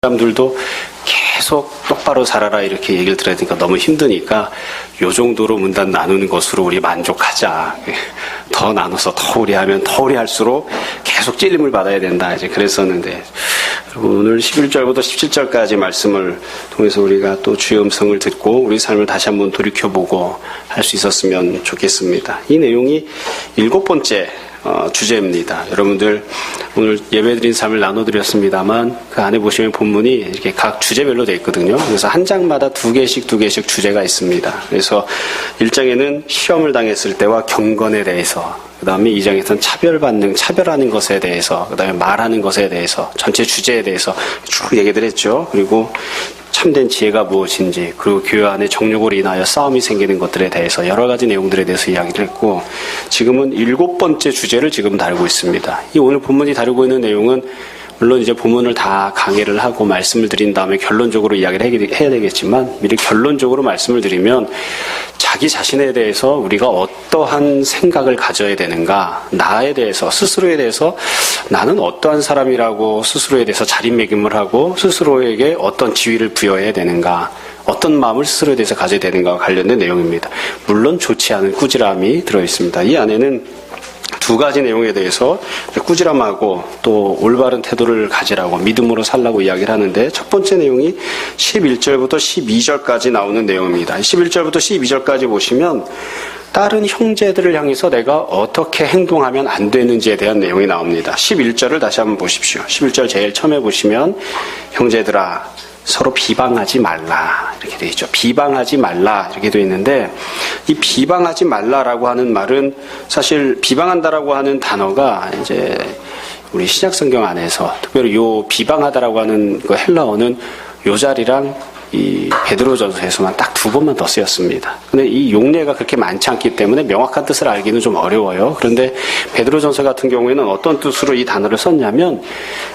사람들도 계속 똑바로 살아라 이렇게 얘기를 들어야 되니까 너무 힘드니까 요 정도로 문단 나누는 것으로 우리 만족하자. 더 나눠서 더 우리 하면 더 우리 할수록 계속 찔림을 받아야 된다. 이제 그랬었는데 오늘 11절부터 17절까지 말씀을 통해서 우리가 또 주의 음성을 듣고 우리 삶을 다시 한번 돌이켜보고 할 수 있었으면 좋겠습니다. 이 내용이 7번째 주제입니다. 여러분들 오늘 예배드린 삶을 나눠드렸습니다만 그 안에 보시면 본문이 이렇게 각 주제별로 되어 있거든요. 그래서 한 장마다 두 개씩 주제가 있습니다. 그래서 1장에는 시험을 당했을 때와 경건에 대해서, 그 다음에 2장에서는 차별하는 것에 대해서, 그 다음에 말하는 것에 대해서, 전체 주제에 대해서 쭉 얘기를 했죠. 그리고 참된 지혜가 무엇인지, 그리고 교회 안에 정욕으로 인하여 싸움이 생기는 것들에 대해서 여러 가지 내용들에 대해서 이야기를 했고, 지금은 7번째 주제를 지금 다루고 있습니다. 이 오늘 본문이 다루고 있는 내용은 물론 이제 본문을 다 강해를 하고 말씀을 드린 다음에 결론적으로 이야기를 해야 되겠지만, 미리 결론적으로 말씀을 드리면 자기 자신에 대해서 우리가 어떠한 생각을 가져야 되는가, 나에 대해서, 스스로에 대해서 나는 어떠한 사람이라고 스스로에 대해서 자린매김을 하고 스스로에게 어떤 지위를 부여해야 되는가, 어떤 마음을 스스로에 대해서 가져야 되는가와 관련된 내용입니다. 물론 좋지 않은 꾸지람이 들어있습니다. 이 안에는 두 가지 내용에 대해서 꾸지람하고 또 올바른 태도를 가지라고, 믿음으로 살라고 이야기를 하는데, 첫 번째 내용이 11절부터 12절까지 나오는 내용입니다. 11절부터 12절까지 보시면 다른 형제들을 향해서 내가 어떻게 행동하면 안 되는지에 대한 내용이 나옵니다. 11절을 다시 한번 보십시오. 11절 제일 처음에 보시면 형제들아 서로 비방하지 말라 이렇게 되어 있죠. 비방하지 말라 이렇게 되어 있는데, 이 비방하지 말라라고 하는 말은 사실 비방한다라고 하는 단어가 이제 우리 신약 성경 안에서 특별히 요 비방하다라고 하는 그 헬라어는 요 자리랑 이 베드로전서에서만 딱 2번만 더 쓰였습니다. 근데 이 용례가 그렇게 많지 않기 때문에 명확한 뜻을 알기는 좀 어려워요. 그런데 베드로전서 같은 경우에는 어떤 뜻으로 이 단어를 썼냐면,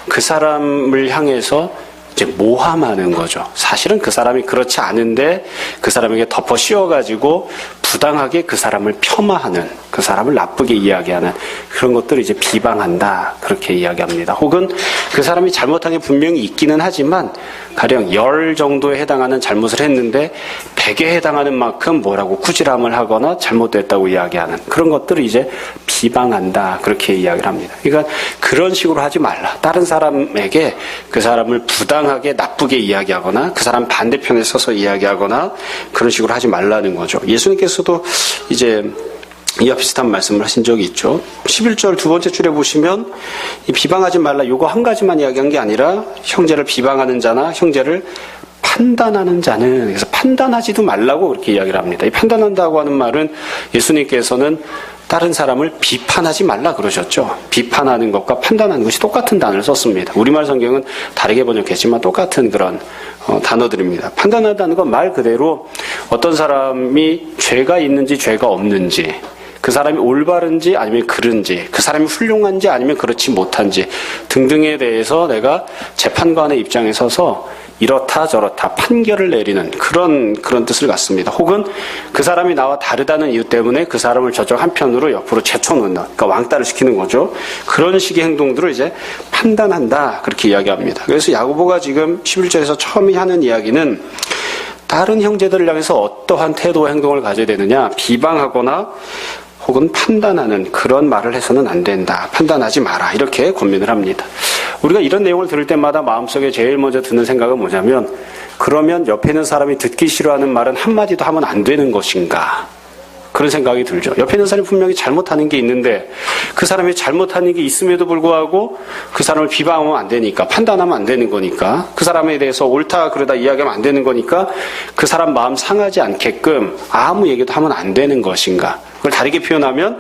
그 사람을 향해서 이제 모함하는 거죠. 사실은 그 사람이 그렇지 않은데 그 사람에게 덮어 씌워가지고 부당하게 그 사람을 폄하하는, 그 사람을 나쁘게 이야기하는 그런 것들을 이제 비방한다 그렇게 이야기합니다. 혹은 그 사람이 잘못한 게 분명히 있기는 하지만 가령 10 정도에 해당하는 잘못을 했는데 100에 해당하는 만큼 뭐라고 꾸지람을 하거나 잘못됐다고 이야기하는 그런 것들을 이제 비방한다 그렇게 이야기를 합니다. 그러니까 그런 식으로 하지 말라. 다른 사람에게 그 사람을 부당하게 나쁘게 이야기하거나 그 사람 반대편에 서서 이야기하거나 그런 식으로 하지 말라는 거죠. 예수님께서도 이제 이와 비슷한 말씀을 하신 적이 있죠. 11절 두 번째 줄에 보시면 이 비방하지 말라 요거 한 가지만 이야기한 게 아니라 형제를 비방하는 자나 형제를 판단하는 자는, 그래서 판단하지도 말라고 그렇게 이야기를 합니다. 이 판단한다고 하는 말은 예수님께서는 다른 사람을 비판하지 말라 그러셨죠. 비판하는 것과 판단하는 것이 똑같은 단어를 썼습니다. 우리말 성경은 다르게 번역했지만 똑같은 그런 단어들입니다. 판단한다는 건 말 그대로 어떤 사람이 죄가 있는지 죄가 없는지, 그 사람이 올바른지 아니면 그른지, 그 사람이 훌륭한지 아니면 그렇지 못한지 등등에 대해서 내가 재판관의 입장에 서서 이렇다 저렇다 판결을 내리는 그런 뜻을 갖습니다. 혹은 그 사람이 나와 다르다는 이유 때문에 그 사람을 저쪽 한편으로 옆으로 제쳐놓는다. 그러니까 왕따를 시키는 거죠. 그런 식의 행동들을 이제 판단한다 그렇게 이야기합니다. 그래서 야고보가 지금 11절에서 처음에 하는 이야기는 다른 형제들을 향해서 어떠한 태도와 행동을 가져야 되느냐, 비방하거나 혹은 판단하는 그런 말을 해서는 안 된다. 판단하지 마라. 이렇게 권면을 합니다. 우리가 이런 내용을 들을 때마다 마음속에 제일 먼저 드는 생각은 뭐냐면, 그러면 옆에 있는 사람이 듣기 싫어하는 말은 한마디도 하면 안 되는 것인가? 그런 생각이 들죠. 옆에 있는 사람이 분명히 잘못하는 게 있는데 그 사람이 잘못하는 게 있음에도 불구하고 그 사람을 비방하면 안 되니까, 판단하면 안 되는 거니까, 그 사람에 대해서 옳다 그러다 이야기하면 안 되는 거니까 그 사람 마음 상하지 않게끔 아무 얘기도 하면 안 되는 것인가? 그걸 다르게 표현하면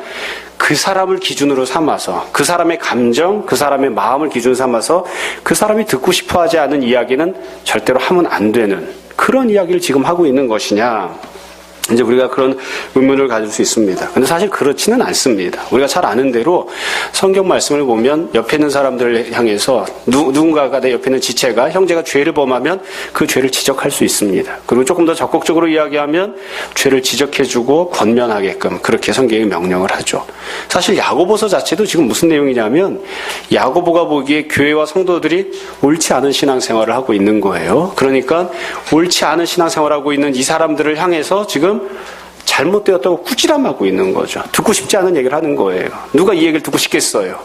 그 사람을 기준으로 삼아서, 그 사람의 감정, 그 사람의 마음을 기준 삼아서 그 사람이 듣고 싶어하지 않은 이야기는 절대로 하면 안 되는 그런 이야기를 지금 하고 있는 것이냐. 이제 우리가 그런 의문을 가질 수 있습니다. 근데 사실 그렇지는 않습니다. 우리가 잘 아는 대로 성경 말씀을 보면 옆에 있는 사람들을 향해서 누군가가 내 옆에 있는 지체가 형제가 죄를 범하면 그 죄를 지적할 수 있습니다. 그리고 조금 더 적극적으로 이야기하면 죄를 지적해주고 권면하게끔 그렇게 성경이 명령을 하죠. 사실 야고보서 자체도 지금 무슨 내용이냐면 야고보가 보기에 교회와 성도들이 옳지 않은 신앙생활을 하고 있는 거예요. 그러니까 옳지 않은 신앙생활을 하고 있는 이 사람들을 향해서 지금 잘못되었다고 꾸지람하고 있는 거죠. 듣고 싶지 않은 얘기를 하는 거예요. 누가 이 얘기를 듣고 싶겠어요?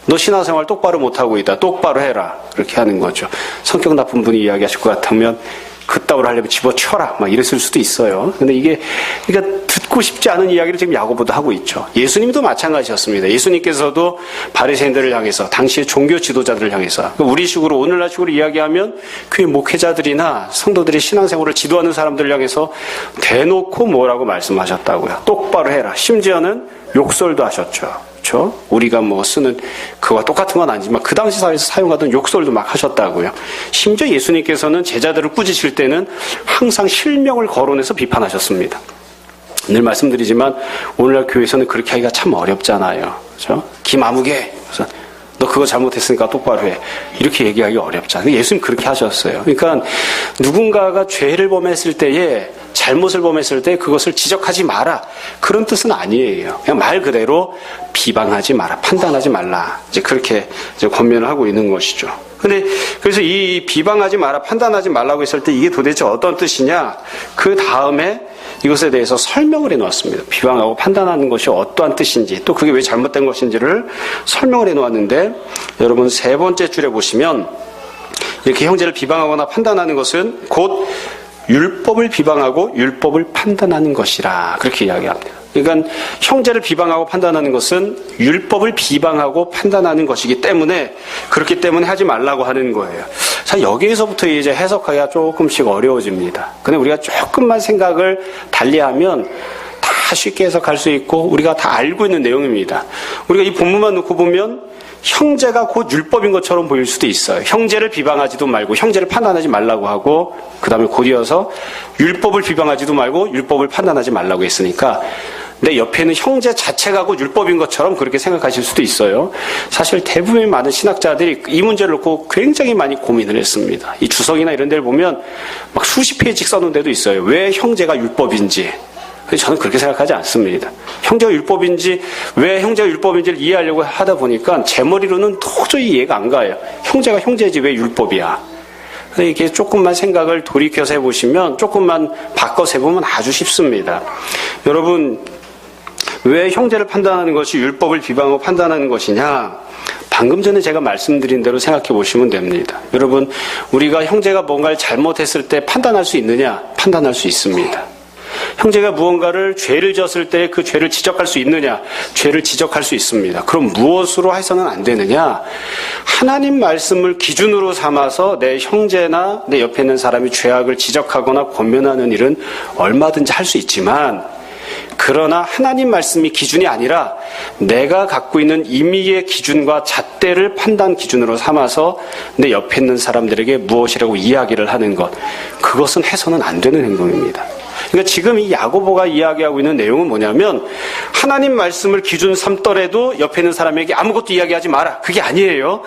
너 신앙생활 똑바로 못하고 있다. 똑바로 해라. 그렇게 하는 거죠. 성격 나쁜 분이 이야기하실 것 같으면 그따위로 하려면 집어쳐라. 막 이랬을 수도 있어요. 근데 이게, 그러니까 듣고 싶지 않은 이야기를 지금 야고보도 하고 있죠. 예수님도 마찬가지였습니다. 예수님께서도 바리새인들을 향해서, 당시의 종교 지도자들을 향해서, 우리 식으로, 오늘날 식으로 이야기하면 교회 목회자들이나 성도들이 신앙생활을 지도하는 사람들을 향해서 대놓고 뭐라고 말씀하셨다고요. 똑바로 해라. 심지어는 욕설도 하셨죠. 그렇죠? 우리가 뭐 쓰는 그와 똑같은 건 아니지만 그 당시 사회에서 사용하던 욕설도 막 하셨다고요. 심지어 예수님께서는 제자들을 꾸짖을 때는 항상 실명을 거론해서 비판하셨습니다. 늘 말씀드리지만 오늘날 교회에서는 그렇게 하기가 참 어렵잖아요. 그렇죠? 김아무개. 그래서 너 그거 잘못했으니까 똑바로 해. 이렇게 얘기하기 어렵잖아요. 예수님 그렇게 하셨어요. 그러니까 누군가가 죄를 범했을 때에 잘못을 범했을 때 그것을 지적하지 마라. 그런 뜻은 아니에요. 그냥 말 그대로 비방하지 마라. 판단하지 말라. 이제 그렇게 이제 권면을 하고 있는 것이죠. 근데 그래서 이 비방하지 마라, 판단하지 말라고 했을 때 이게 도대체 어떤 뜻이냐? 그 다음에 이것에 대해서 설명을 해놓았습니다. 비방하고 판단하는 것이 어떠한 뜻인지, 또 그게 왜 잘못된 것인지를 설명을 해놓았는데, 여러분 세 번째 줄에 보시면 이렇게 형제를 비방하거나 판단하는 것은 곧 율법을 비방하고 율법을 판단하는 것이라 그렇게 이야기합니다. 그러니까 형제를 비방하고 판단하는 것은 율법을 비방하고 판단하는 것이기 때문에 그렇기 때문에 하지 말라고 하는 거예요. 자, 여기에서부터 이제 해석하기가 조금씩 어려워집니다. 근데 우리가 조금만 생각을 달리하면 다 쉽게 해석할 수 있고 우리가 다 알고 있는 내용입니다. 우리가 이 본문만 놓고 보면 형제가 곧 율법인 것처럼 보일 수도 있어요. 형제를 비방하지도 말고 형제를 판단하지 말라고 하고 그 다음에 곧 이어서 율법을 비방하지도 말고 율법을 판단하지 말라고 했으니까 내 옆에는 형제 자체가 곧 율법인 것처럼 그렇게 생각하실 수도 있어요. 사실 대부분의 많은 신학자들이 이 문제를 놓고 굉장히 많이 고민을 했습니다. 이 주석이나 이런 데를 보면 막 수십 페이지 써놓은 데도 있어요. 왜 형제가 율법인지. 저는 그렇게 생각하지 않습니다. 형제가 율법인지, 왜 형제가 율법인지를 이해하려고 하다 보니까 제 머리로는 도저히 이해가 안 가요. 형제가 형제지 왜 율법이야. 근데 이렇게 조금만 생각을 돌이켜서 해보시면, 조금만 바꿔서 해보면 아주 쉽습니다. 여러분, 왜 형제를 판단하는 것이 율법을 비방하고 판단하는 것이냐? 방금 전에 제가 말씀드린 대로 생각해 보시면 됩니다. 여러분, 우리가 형제가 뭔가를 잘못했을 때 판단할 수 있느냐? 판단할 수 있습니다. 형제가 무언가를 죄를 지었을 때 그 죄를 지적할 수 있느냐? 죄를 지적할 수 있습니다. 그럼 무엇으로 해서는 안 되느냐? 하나님 말씀을 기준으로 삼아서 내 형제나 내 옆에 있는 사람이 죄악을 지적하거나 권면하는 일은 얼마든지 할 수 있지만 그러나 하나님 말씀이 기준이 아니라 내가 갖고 있는 임의의 기준과 잣대를 판단 기준으로 삼아서 내 옆에 있는 사람들에게 무엇이라고 이야기를 하는 것, 그것은 해서는 안 되는 행동입니다. 그러니까 지금 이 야고보가 이야기하고 있는 내용은 뭐냐면 하나님 말씀을 기준 삼더라도 옆에 있는 사람에게 아무것도 이야기하지 마라. 그게 아니에요.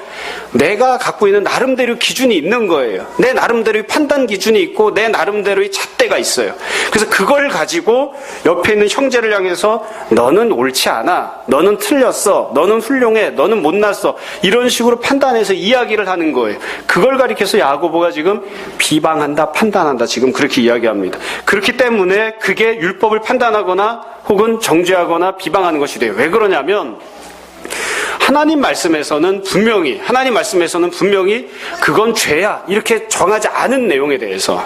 내가 갖고 있는 나름대로 기준이 있는 거예요. 내 나름대로의 판단 기준이 있고 내 나름대로의 잣대가 있어요. 그래서 그걸 가지고 옆에 있는 형제를 향해서 너는 옳지 않아. 너는 틀렸어. 너는 훌륭해. 너는 못났어. 이런 식으로 판단해서 이야기를 하는 거예요. 그걸 가리켜서 야고보가 지금 비방한다, 판단한다. 지금 그렇게 이야기합니다. 그렇기 때문에 그게 율법을 판단하거나 혹은 정죄하거나 비방하는 것이 돼요. 왜 그러냐면 하나님 말씀에서는 분명히 그건 죄야 이렇게 정하지 않은 내용에 대해서,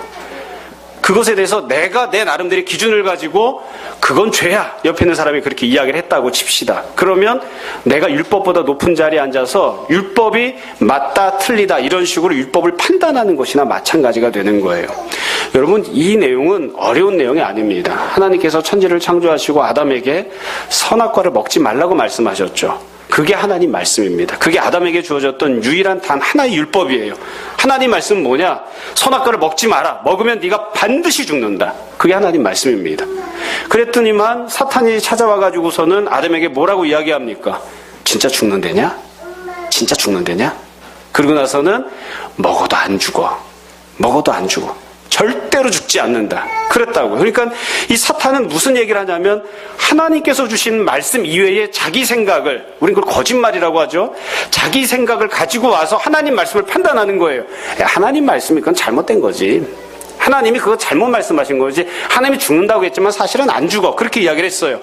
그것에 대해서 내가 내 나름대로의 기준을 가지고 그건 죄야 옆에 있는 사람이 그렇게 이야기를 했다고 칩시다. 그러면 내가 율법보다 높은 자리에 앉아서 율법이 맞다 틀리다 이런 식으로 율법을 판단하는 것이나 마찬가지가 되는 거예요. 여러분, 이 내용은 어려운 내용이 아닙니다. 하나님께서 천지를 창조하시고 아담에게 선악과를 먹지 말라고 말씀하셨죠. 그게 하나님 말씀입니다. 그게 아담에게 주어졌던 유일한 단 하나의 율법이에요. 하나님 말씀은 뭐냐? 선악과를 먹지 마라. 먹으면 네가 반드시 죽는다. 그게 하나님 말씀입니다. 그랬더니만 사탄이 찾아와가지고서는 아담에게 뭐라고 이야기합니까? 진짜 죽는다냐? 진짜 죽는다냐? 그러고 나서는 먹어도 안 죽어. 먹어도 안 죽어. 절대로 죽지 않는다. 그랬다고요. 그러니까 이 사탄은 무슨 얘기를 하냐면 하나님께서 주신 말씀 이외에 자기 생각을, 우린 그걸 거짓말이라고 하죠. 자기 생각을 가지고 와서 하나님 말씀을 판단하는 거예요. 하나님 말씀이 그건 잘못된 거지. 하나님이 그거 잘못 말씀하신 거지. 하나님이 죽는다고 했지만 사실은 안 죽어. 그렇게 이야기를 했어요.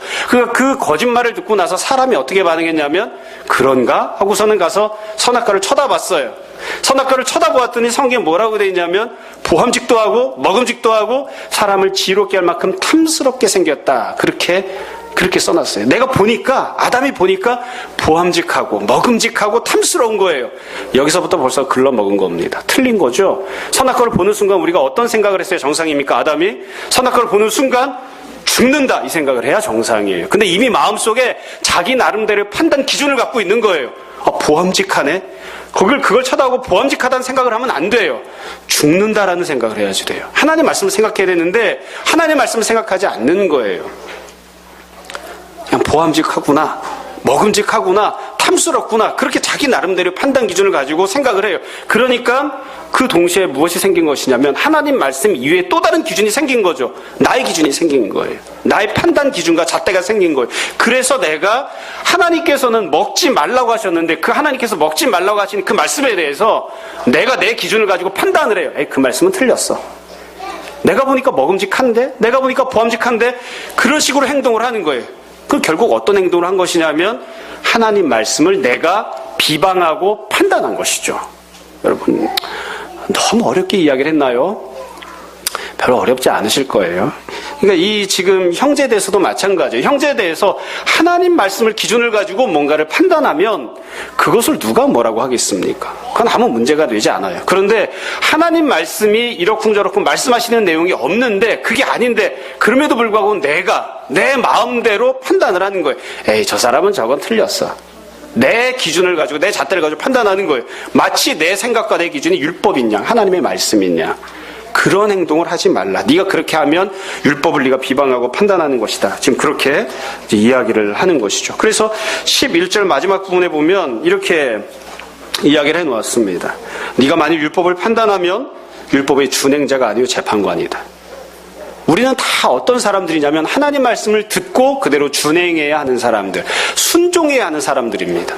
그 거짓말을 듣고 나서 사람이 어떻게 반응했냐면 그런가? 하고서는 가서 선악과를 쳐다봤어요. 선악과를 쳐다보았더니 성경에 뭐라고 되어 있냐면 보함직도 하고 먹음직도 하고 사람을 지롭게 할 만큼 탐스럽게 생겼다. 그렇게 써놨어요. 내가 보니까, 아담이 보니까 보함직하고 먹음직하고 탐스러운 거예요. 여기서부터 벌써 글러먹은 겁니다. 틀린 거죠. 선악과를 보는 순간 우리가 어떤 생각을 했어요? 정상입니까? 아담이 선악과를 보는 순간 죽는다 이 생각을 해야 정상이에요. 근데 이미 마음속에 자기 나름대로의 판단 기준을 갖고 있는 거예요. 보함직하네? 그걸 쳐다보고 보함직하다는 생각을 하면 안 돼요. 죽는다라는 생각을 해야지 돼요. 하나님 말씀을 생각해야 되는데 하나님 말씀을 생각하지 않는 거예요. 그냥 보함직하구나, 먹음직하구나, 탐스럽구나, 그렇게 자기 나름대로 판단 기준을 가지고 생각을 해요. 그러니까 그 동시에 무엇이 생긴 것이냐면 하나님 말씀 이외에 또 다른 기준이 생긴 거죠. 나의 기준이 생긴 거예요. 나의 판단 기준과 잣대가 생긴 거예요. 그래서 내가 하나님께서는 먹지 말라고 하셨는데 그 하나님께서 먹지 말라고 하신 그 말씀에 대해서 내가 내 기준을 가지고 판단을 해요. 그 말씀은 틀렸어. 내가 보니까 먹음직한데, 내가 보니까 보함직한데, 그런 식으로 행동을 하는 거예요. 그 결국 어떤 행동을 한 것이냐면 하나님 말씀을 내가 비방하고 판단한 것이죠. 여러분, 너무 어렵게 이야기를 했나요? 별로 어렵지 않으실 거예요. 그러니까 이 지금 형제에 대해서도 마찬가지예요. 형제에 대해서 하나님 말씀을 기준을 가지고 뭔가를 판단하면 그것을 누가 뭐라고 하겠습니까? 그건 아무 문제가 되지 않아요. 그런데 하나님 말씀이 이러쿵저러쿵 말씀하시는 내용이 없는데 그게 아닌데 그럼에도 불구하고 내가 내 마음대로 판단을 하는 거예요. 저 사람은 저건 틀렸어. 내 기준을 가지고 내 잣대를 가지고 판단하는 거예요. 마치 내 생각과 내 기준이 율법인 양, 하나님의 말씀인 양. 그런 행동을 하지 말라. 네가 그렇게 하면 율법을 네가 비방하고 판단하는 것이다. 지금 그렇게 이야기를 하는 것이죠. 그래서 11절 마지막 부분에 보면 이렇게 이야기를 해놓았습니다. 네가 만일 율법을 판단하면 율법의 준행자가 아니요 재판관이다. 우리는 다 어떤 사람들이냐면 하나님 말씀을 듣고 그대로 준행해야 하는 사람들, 순종해야 하는 사람들입니다.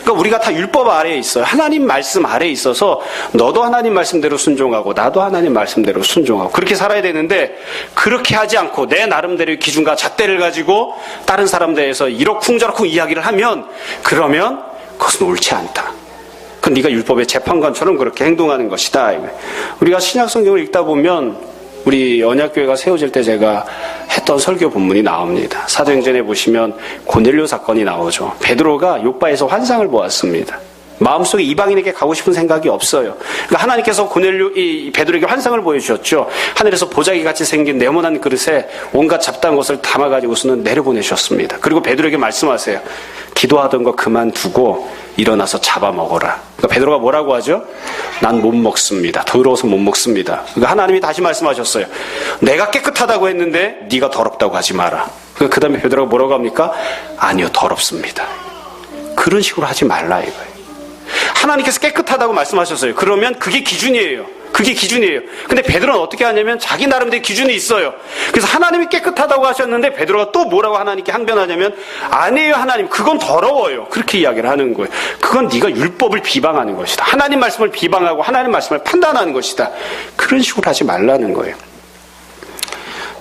그러니까 우리가 다 율법 아래에 있어요. 하나님 말씀 아래에 있어서 너도 하나님 말씀대로 순종하고 나도 하나님 말씀대로 순종하고 그렇게 살아야 되는데 그렇게 하지 않고 내 나름대로의 기준과 잣대를 가지고 다른 사람들에 대해서 이러쿵저러쿵 이야기를 하면 그러면 그것은 옳지 않다. 그건 네가 율법의 재판관처럼 그렇게 행동하는 것이다. 우리가 신약 성경을 읽다 보면 우리 언약교회가 세워질 때 제가 했던 설교 본문이 나옵니다. 사도행전에 보시면 고넬료 사건이 나오죠. 베드로가 욥바에서 환상을 보았습니다. 마음속에 이방인에게 가고 싶은 생각이 없어요. 그러니까 하나님께서 베드로에게 환상을 보여주셨죠. 하늘에서 보자기 같이 생긴 네모난 그릇에 온갖 잡다한 것을 담아가지고서는 내려보내셨습니다. 그리고 베드로에게 말씀하세요. 기도하던 거 그만두고 일어나서 잡아먹어라. 그러니까 베드로가 뭐라고 하죠? 난 못 먹습니다. 더러워서 못 먹습니다. 그러니까 하나님이 다시 말씀하셨어요. 내가 깨끗하다고 했는데 네가 더럽다고 하지 마라. 그 다음에 베드로가 뭐라고 합니까? 아니요, 더럽습니다. 그런 식으로 하지 말라 이거예요. 하나님께서 깨끗하다고 말씀하셨어요. 그러면 그게 기준이에요. 그게 기준이에요. 근데 베드로는 어떻게 하냐면 자기 나름대로 기준이 있어요. 그래서 하나님이 깨끗하다고 하셨는데 베드로가 또 뭐라고 하나님께 항변하냐면 아니에요 하나님, 그건 더러워요. 그렇게 이야기를 하는 거예요. 그건 네가 율법을 비방하는 것이다. 하나님 말씀을 비방하고 하나님 말씀을 판단하는 것이다. 그런 식으로 하지 말라는 거예요.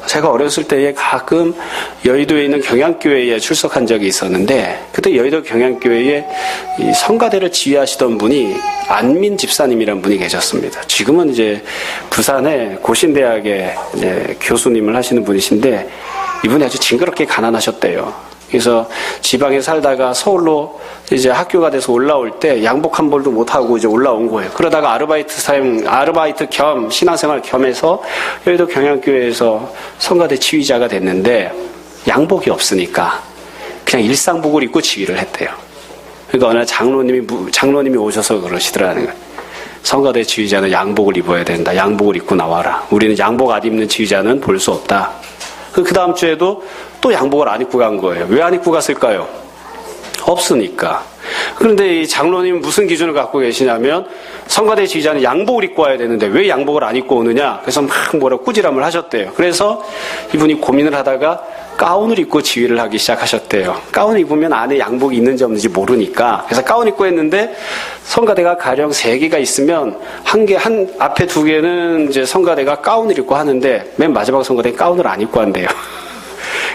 제가 어렸을 때에 가끔 여의도에 있는 경양교회에 출석한 적이 있었는데 그때 여의도 경양교회에 이 성가대를 지휘하시던 분이 안민 집사님이라는 분이 계셨습니다. 지금은 이제 부산의 고신대학의 이제 교수님을 하시는 분이신데 이분이 아주 징그럽게 가난하셨대요. 그래서 지방에 살다가 서울로 이제 학교가 돼서 올라올 때 양복 한 벌도 못 하고 이제 올라온 거예요. 그러다가 아르바이트 겸 신앙생활 겸해서 여의도 경양교회에서 성가대 지휘자가 됐는데 양복이 없으니까 그냥 일상복을 입고 지휘를 했대요. 그러니까 어느 날 장로님이 오셔서 그러시더라는 거예요. 성가대 지휘자는 양복을 입어야 된다. 양복을 입고 나와라. 우리는 양복 안 입는 지휘자는 볼 수 없다. 그 다음 주에도 또 양복을 안 입고 간 거예요. 왜 안 입고 갔을까요? 없으니까. 그런데 이 장로님 무슨 기준을 갖고 계시냐면 성가대 지휘자는 양복을 입고 와야 되는데 왜 양복을 안 입고 오느냐? 그래서 막 뭐라 꾸지람을 하셨대요. 그래서 이분이 고민을 하다가 가운을 입고 지휘를 하기 시작하셨대요. 가운을 입으면 안에 양복이 있는지 없는지 모르니까. 그래서 가운 입고 했는데 성가대가 가령 3개가 있으면 한 앞에 2개는 이제 성가대가 가운을 입고 하는데 맨 마지막 성가대는 가운을 안 입고 한대요.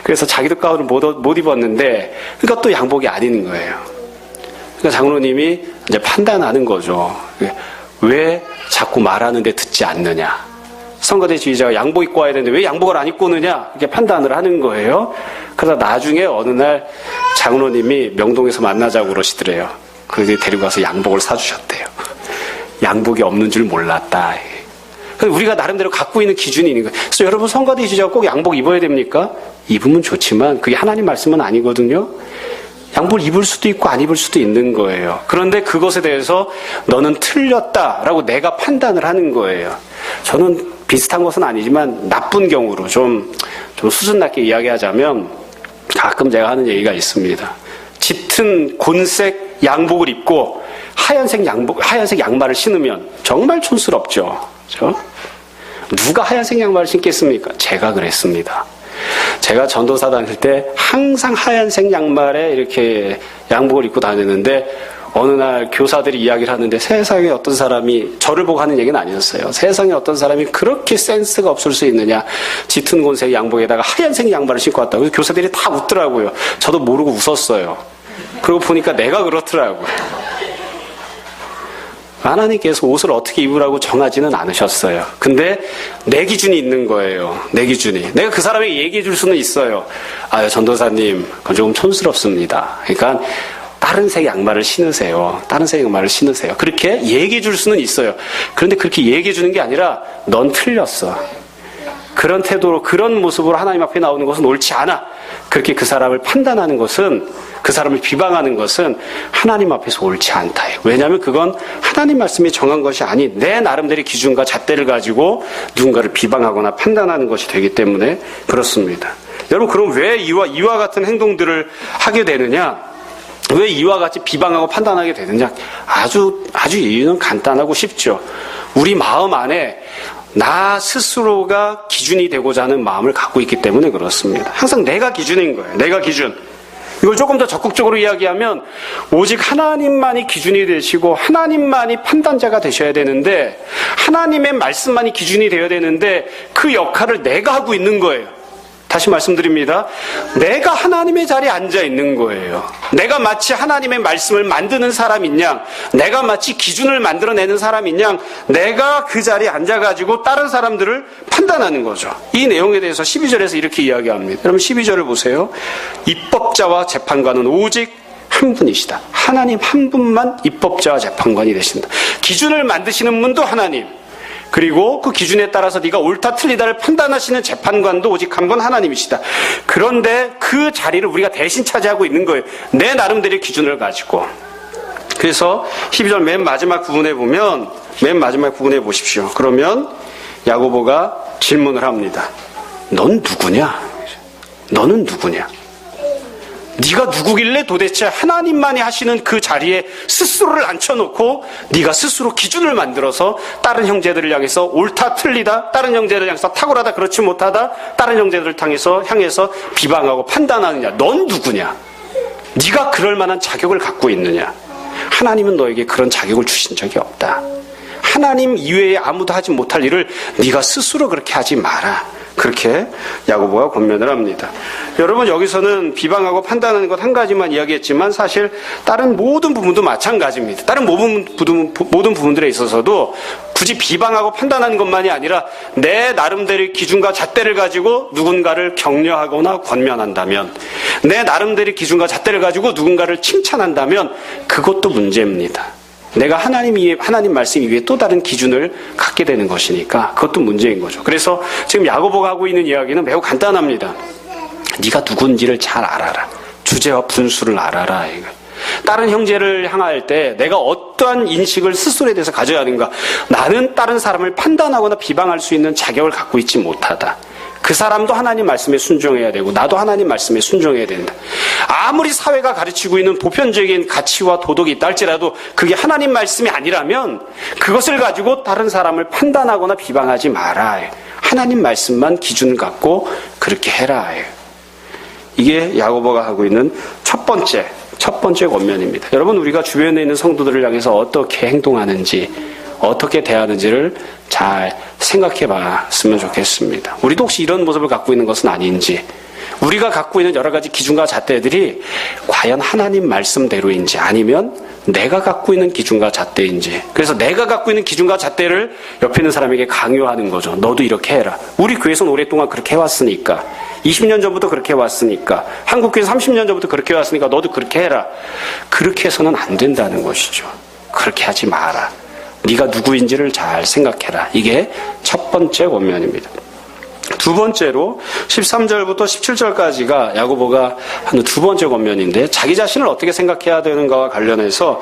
그래서 자기도 가운을 못 입었는데 그러니까 또 양복이 아닌 거예요. 그러니까 장로님이 이제 판단하는 거죠. 왜 자꾸 말하는데 듣지 않느냐. 성가대 지휘자가 양복 입고 와야 되는데 왜 양복을 안 입고 오느냐 이렇게 판단을 하는 거예요. 그러다 나중에 어느 날 장로님이 명동에서 만나자고 그러시더래요. 그래서 데리고 가서 양복을 사주셨대요. 양복이 없는 줄 몰랐다. 우리가 나름대로 갖고 있는 기준이 있는 거예요. 그래서 여러분 성가대 지휘자가 꼭 양복 입어야 됩니까? 입으면 좋지만 그게 하나님 말씀은 아니거든요. 양복을 입을 수도 있고 안 입을 수도 있는 거예요. 그런데 그것에 대해서 너는 틀렸다라고 내가 판단을 하는 거예요. 저는 비슷한 것은 아니지만 나쁜 경우로 좀 수준 낮게 이야기하자면 가끔 제가 하는 얘기가 있습니다. 짙은 곤색 양복을 입고 하얀색 양말을 신으면 정말 촌스럽죠. 그렇죠? 누가 하얀색 양말을 신겠습니까? 제가 그랬습니다. 제가 전도사 다닐 때 항상 하얀색 양말에 이렇게 양복을 입고 다녔는데 어느 날 교사들이 이야기를 하는데 세상에 어떤 사람이 저를 보고 하는 얘기는 아니었어요. 세상에 어떤 사람이 그렇게 센스가 없을 수 있느냐. 짙은 곤색 양복에다가 하얀색 양말을 신고 왔다고. 그래서 교사들이 다 웃더라고요. 저도 모르고 웃었어요. 그러고 보니까 내가 그렇더라고요. 하나님께서 옷을 어떻게 입으라고 정하지는 않으셨어요. 근데 내 기준이 있는 거예요. 내 기준이. 내가 그 사람에게 얘기해 줄 수는 있어요. 전도사님, 그건 조금 촌스럽습니다. 그러니까 다른 색 양말을 신으세요. 다른 색 양말을 신으세요. 그렇게 얘기해 줄 수는 있어요. 그런데 그렇게 얘기해 주는 게 아니라 넌 틀렸어. 그런 태도로 그런 모습으로 하나님 앞에 나오는 것은 옳지 않아. 그렇게 그 사람을 판단하는 것은 그 사람을 비방하는 것은 하나님 앞에서 옳지 않다. 왜냐하면 그건 하나님 말씀이 정한 것이 아닌 내 나름대로의 기준과 잣대를 가지고 누군가를 비방하거나 판단하는 것이 되기 때문에 그렇습니다. 여러분 그럼 왜 이와 같은 행동들을 하게 되느냐? 왜 이와 같이 비방하고 판단하게 되느냐? 아주 이유는 간단하고 쉽죠. 우리 마음 안에 나 스스로가 기준이 되고자 하는 마음을 갖고 있기 때문에 그렇습니다. 항상 내가 기준인 거예요. 내가 기준. 이걸 조금 더 적극적으로 이야기하면 오직 하나님만이 기준이 되시고 하나님만이 판단자가 되셔야 되는데 하나님의 말씀만이 기준이 되어야 되는데 그 역할을 내가 하고 있는 거예요. 다시 말씀드립니다. 내가 하나님의 자리에 앉아 있는 거예요. 내가 마치 하나님의 말씀을 만드는 사람인 양, 내가 마치 기준을 만들어내는 사람인 양, 내가 그 자리에 앉아가지고 다른 사람들을 판단하는 거죠. 이 내용에 대해서 12절에서 이렇게 이야기합니다. 여러분 12절을 보세요. 입법자와 재판관은 오직 한 분이시다. 하나님 한 분만 입법자와 재판관이 되신다. 기준을 만드시는 분도 하나님. 그리고 그 기준에 따라서 네가 옳다 틀리다를 판단하시는 재판관도 오직 한 분 하나님이시다. 그런데 그 자리를 우리가 대신 차지하고 있는 거예요. 내 나름대로의 기준을 가지고. 그래서 12절 맨 마지막 부분에 보십시오. 그러면 야고보가 질문을 합니다. 넌 누구냐? 너는 누구냐? 네가 누구길래 도대체 하나님만이 하시는 그 자리에 스스로를 앉혀놓고 네가 스스로 기준을 만들어서 다른 형제들을 향해서 옳다 틀리다, 다른 형제들을 향해서 탁월하다 그렇지 못하다, 다른 형제들을 향해서 비방하고 판단하느냐? 넌 누구냐? 네가 그럴 만한 자격을 갖고 있느냐? 하나님은 너에게 그런 자격을 주신 적이 없다. 하나님 이외에 아무도 하지 못할 일을 네가 스스로 그렇게 하지 마라. 그렇게 야고보가 권면을 합니다. 여러분 여기서는 비방하고 판단하는 것 한 가지만 이야기했지만 사실 다른 모든 부분도 마찬가지입니다. 다른 모든 부분들에 있어서도 굳이 비방하고 판단하는 것만이 아니라 내 나름대로의 기준과 잣대를 가지고 누군가를 격려하거나 권면한다면, 내 나름대로의 기준과 잣대를 가지고 누군가를 칭찬한다면 그것도 문제입니다. 내가 하나님 말씀 이외에 또 다른 기준을 갖게 되는 것이니까 그것도 문제인 거죠. 그래서 지금 야고보가 하고 있는 이야기는 매우 간단합니다. 네가 누군지를 잘 알아라. 주제와 분수를 알아라. 다른 형제를 향할 때 내가 어떠한 인식을 스스로에 대해서 가져야 하는가? 나는 다른 사람을 판단하거나 비방할 수 있는 자격을 갖고 있지 못하다. 그 사람도 하나님 말씀에 순종해야 되고 나도 하나님 말씀에 순종해야 된다. 아무리 사회가 가르치고 있는 보편적인 가치와 도덕이 있다 할지라도 그게 하나님 말씀이 아니라면 그것을 가지고 다른 사람을 판단하거나 비방하지 마라. 하나님 말씀만 기준 갖고 그렇게 해라. 이게 야고보가 하고 있는 첫 번째 권면입니다. 여러분, 우리가 주변에 있는 성도들을 향해서 어떻게 행동하는지, 어떻게 대하는지를 잘 생각해 봤으면 좋겠습니다. 우리도 혹시 이런 모습을 갖고 있는 것은 아닌지, 우리가 갖고 있는 여러 가지 기준과 잣대들이 과연 하나님 말씀대로인지 아니면 내가 갖고 있는 기준과 잣대인지. 그래서 내가 갖고 있는 기준과 잣대를 옆에 있는 사람에게 강요하는 거죠. 너도 이렇게 해라. 우리 교회에서는 오랫동안 그렇게 해왔으니까, 20년 전부터 그렇게 해왔으니까, 한국교회에서 30년 전부터 그렇게 해왔으니까 너도 그렇게 해라. 그렇게 해서는 안 된다는 것이죠. 그렇게 하지 마라. 네가 누구인지를 잘 생각해라. 이게 첫 번째 권면입니다. 두 번째로 13절부터 17절까지가 야고보가 하는 두 번째 권면인데, 자기 자신을 어떻게 생각해야 되는가와 관련해서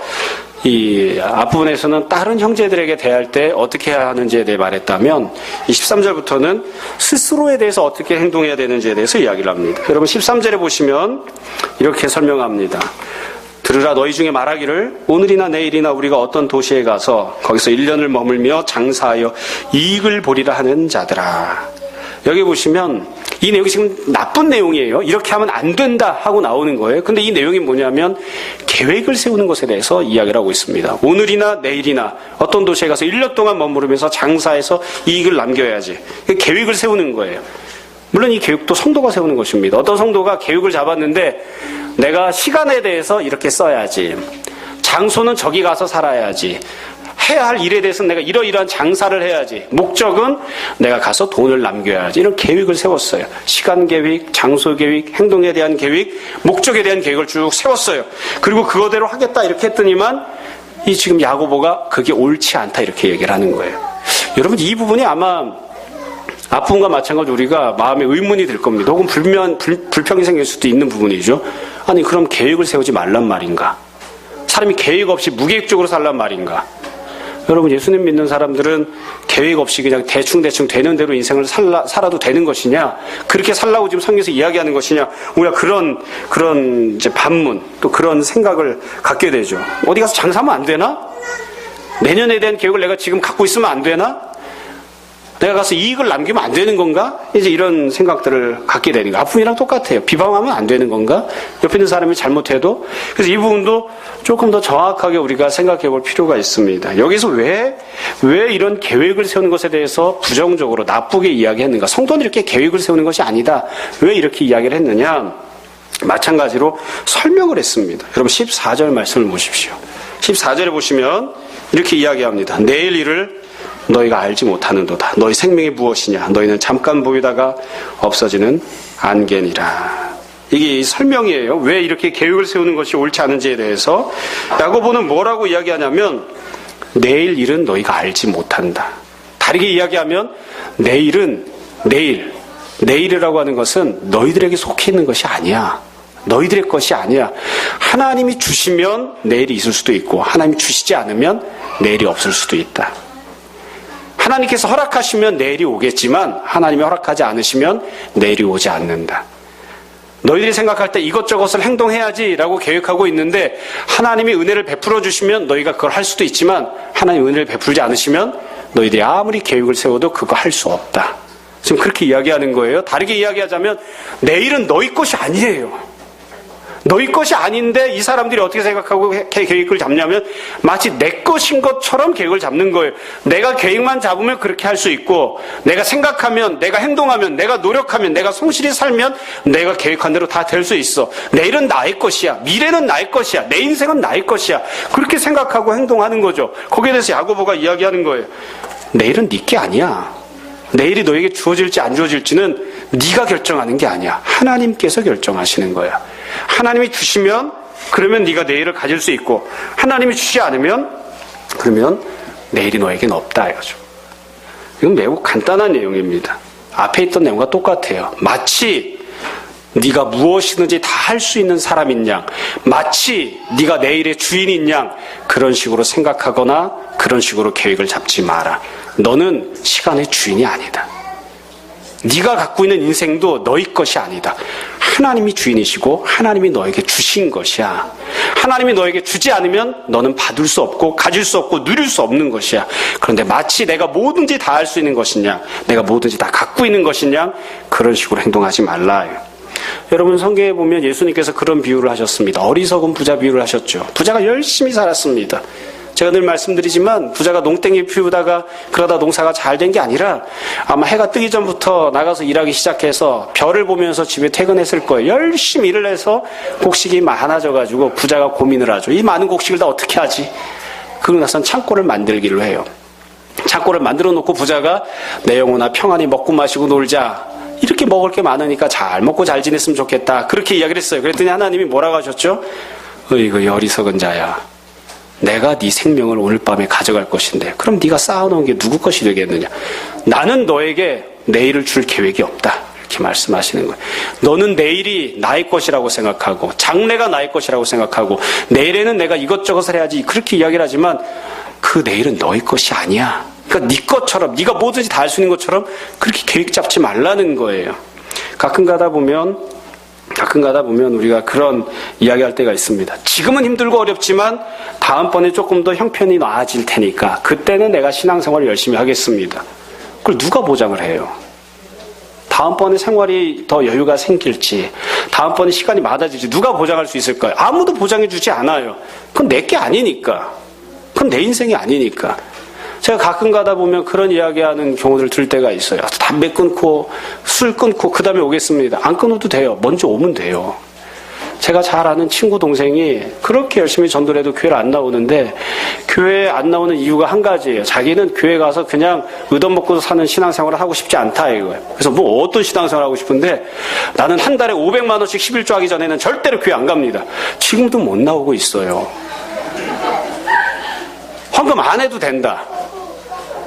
이 앞부분에서는 다른 형제들에게 대할 때 어떻게 해야 하는지에 대해 말했다면, 이 13절부터는 스스로에 대해서 어떻게 행동해야 되는지에 대해서 이야기를 합니다. 여러분, 13절에 보시면 이렇게 설명합니다. 들으라, 너희 중에 말하기를 오늘이나 내일이나 우리가 어떤 도시에 가서 거기서 1년을 머물며 장사하여 이익을 보리라 하는 자들아. 여기 보시면 이 내용이 지금 나쁜 내용이에요. 이렇게 하면 안 된다 하고 나오는 거예요. 근데 이 내용이 뭐냐면 계획을 세우는 것에 대해서 이야기를 하고 있습니다. 오늘이나 내일이나 어떤 도시에 가서 1년 동안 머무르면서 장사해서 이익을 남겨야지. 계획을 세우는 거예요. 물론 이 계획도 성도가 세우는 것입니다. 어떤 성도가 계획을 잡았는데 내가 시간에 대해서 이렇게 써야지, 장소는 저기 가서 살아야지, 해야 할 일에 대해서는 내가 이러이러한 장사를 해야지, 목적은 내가 가서 돈을 남겨야지, 이런 계획을 세웠어요. 시간 계획, 장소 계획, 행동에 대한 계획, 목적에 대한 계획을 쭉 세웠어요. 그리고 그거대로 하겠다 이렇게 했더니만 이 지금 야고보가 그게 옳지 않다 이렇게 얘기를 하는 거예요. 여러분, 이 부분이 아마 앞부분과 마찬가지로 우리가 마음에 의문이 들 겁니다. 혹은 불평이 생길 수도 있는 부분이죠. 아니, 그럼 계획을 세우지 말란 말인가? 사람이 계획 없이 무계획적으로 살란 말인가? 여러분, 예수님 믿는 사람들은 계획 없이 그냥 대충 되는 대로 인생을 살아도 되는 것이냐? 그렇게 살라고 지금 성경에서 이야기하는 것이냐? 우리가 그런 이제 반문, 또 그런 생각을 갖게 되죠. 어디 가서 장사하면 안 되나? 내년에 대한 계획을 내가 지금 갖고 있으면 안 되나? 내가 가서 이익을 남기면 안 되는 건가? 이제 이런 생각들을 갖게 되는 거. 아픔이랑 똑같아요. 비방하면 안 되는 건가? 옆에 있는 사람이 잘못해도. 그래서 이 부분도 조금 더 정확하게 우리가 생각해 볼 필요가 있습니다. 여기서 왜 이런 계획을 세우는 것에 대해서 부정적으로 나쁘게 이야기했는가? 성도는 이렇게 계획을 세우는 것이 아니다. 왜 이렇게 이야기를 했느냐? 마찬가지로 설명을 했습니다. 여러분, 14절 말씀을 보십시오. 14절에 보시면 이렇게 이야기합니다. 내일 일을 너희가 알지 못하는도다. 너희 생명이 무엇이냐? 너희는 잠깐 보이다가 없어지는 안개니라. 이게 설명이에요. 왜 이렇게 계획을 세우는 것이 옳지 않은지에 대해서 야고보는 뭐라고 이야기하냐면, 내일 일은 너희가 알지 못한다. 다르게 이야기하면 내일이라고 하는 것은 너희들에게 속해 있는 것이 아니야. 너희들의 것이 아니야. 하나님이 주시면 내일이 있을 수도 있고, 하나님이 주시지 않으면 내일이 없을 수도 있다. 하나님께서 허락하시면 내일이 오겠지만 하나님이 허락하지 않으시면 내일이 오지 않는다. 너희들이 생각할 때 이것저것을 행동해야지라고 계획하고 있는데 하나님이 은혜를 베풀어 주시면 너희가 그걸 할 수도 있지만 하나님이 은혜를 베풀지 않으시면 너희들이 아무리 계획을 세워도 그거 할 수 없다. 지금 그렇게 이야기하는 거예요. 다르게 이야기하자면 내일은 너희 것이 아니에요. 너희 것이 아닌데 이 사람들이 어떻게 생각하고 계획을 잡냐면 마치 내 것인 것처럼 계획을 잡는 거예요. 내가 계획만 잡으면 그렇게 할 수 있고, 내가 생각하면, 내가 행동하면, 내가 노력하면, 내가 성실히 살면 내가 계획한 대로 다 될 수 있어. 내일은 나의 것이야. 미래는 나의 것이야. 내 인생은 나의 것이야. 그렇게 생각하고 행동하는 거죠. 거기에 대해서 야고보가 이야기하는 거예요. 내일은 네 게 아니야. 내일이 너에게 주어질지 안 주어질지는 네가 결정하는 게 아니야. 하나님께서 결정하시는 거야. 하나님이 주시면 그러면 네가 내일을 가질 수 있고, 하나님이 주지 않으면 그러면 내일이 너에겐 없다 이거죠. 이건 매우 간단한 내용입니다. 앞에 있던 내용과 똑같아요. 마치 네가 무엇이든지 다 할 수 있는 사람인 양, 마치 네가 내일의 주인인 양 그런 식으로 생각하거나 그런 식으로 계획을 잡지 마라. 너는 시간의 주인이 아니다. 네가 갖고 있는 인생도 너희 것이 아니다. 하나님이 주인이시고 하나님이 너에게 주신 것이야. 하나님이 너에게 주지 않으면 너는 받을 수 없고 가질 수 없고 누릴 수 없는 것이야. 그런데 마치 내가 뭐든지 다 할 수 있는 것이냐, 내가 뭐든지 다 갖고 있는 것이냐, 그런 식으로 행동하지 말라. 여러분, 성경에 보면 예수님께서 그런 비유를 하셨습니다. 어리석은 부자 비유를 하셨죠. 부자가 열심히 살았습니다. 제가 늘 말씀드리지만 부자가 농땡이 피우다가 그러다 농사가 잘 된 게 아니라 아마 해가 뜨기 전부터 나가서 일하기 시작해서 별을 보면서 집에 퇴근했을 거예요. 열심히 일을 해서 곡식이 많아져가지고 부자가 고민을 하죠. 이 많은 곡식을 다 어떻게 하지? 그러고 나선 창고를 만들기로 해요. 창고를 만들어 놓고 부자가 내 영혼아 평안히 먹고 마시고 놀자. 이렇게 먹을 게 많으니까 잘 먹고 잘 지냈으면 좋겠다. 그렇게 이야기를 했어요. 그랬더니 하나님이 뭐라고 하셨죠? 어이구 어리석은 자야. 내가 네 생명을 오늘 밤에 가져갈 것인데 그럼 네가 쌓아놓은 게 누구 것이 되겠느냐. 나는 너에게 내일을 줄 계획이 없다. 이렇게 말씀하시는 거예요. 너는 내일이 나의 것이라고 생각하고 장래가 나의 것이라고 생각하고 내일에는 내가 이것저것을 해야지 그렇게 이야기를 하지만 그 내일은 너의 것이 아니야. 그러니까 네 것처럼 네가 뭐든지 다 할 수 있는 것처럼 그렇게 계획 잡지 말라는 거예요. 가끔 가다 보면 우리가 그런 이야기할 때가 있습니다. 지금은 힘들고 어렵지만 다음번에 조금 더 형편이 나아질 테니까 그때는 내가 신앙생활을 열심히 하겠습니다. 그걸 누가 보장을 해요? 다음번에 생활이 더 여유가 생길지, 다음번에 시간이 많아질지 누가 보장할 수 있을까요? 아무도 보장해 주지 않아요. 그건 내 게 아니니까. 그건 내 인생이 아니니까. 제가 가끔 가다 보면 그런 이야기하는 경우를 들을 때가 있어요. 담배 끊고 술 끊고 그 다음에 오겠습니다. 안 끊어도 돼요. 먼저 오면 돼요. 제가 잘 아는 친구 동생이 그렇게 열심히 전도를 해도 교회를 안 나오는데 교회에 안 나오는 이유가 한 가지예요. 자기는 교회 가서 그냥 얻어먹고 사는 신앙생활을 하고 싶지 않다 이거예요. 그래서 뭐 어떤 신앙생활을 하고 싶은데 나는 한 달에 500만 원씩 11조 하기 전에는 절대로 교회 안 갑니다. 지금도 못 나오고 있어요. 헌금 안 해도 된다.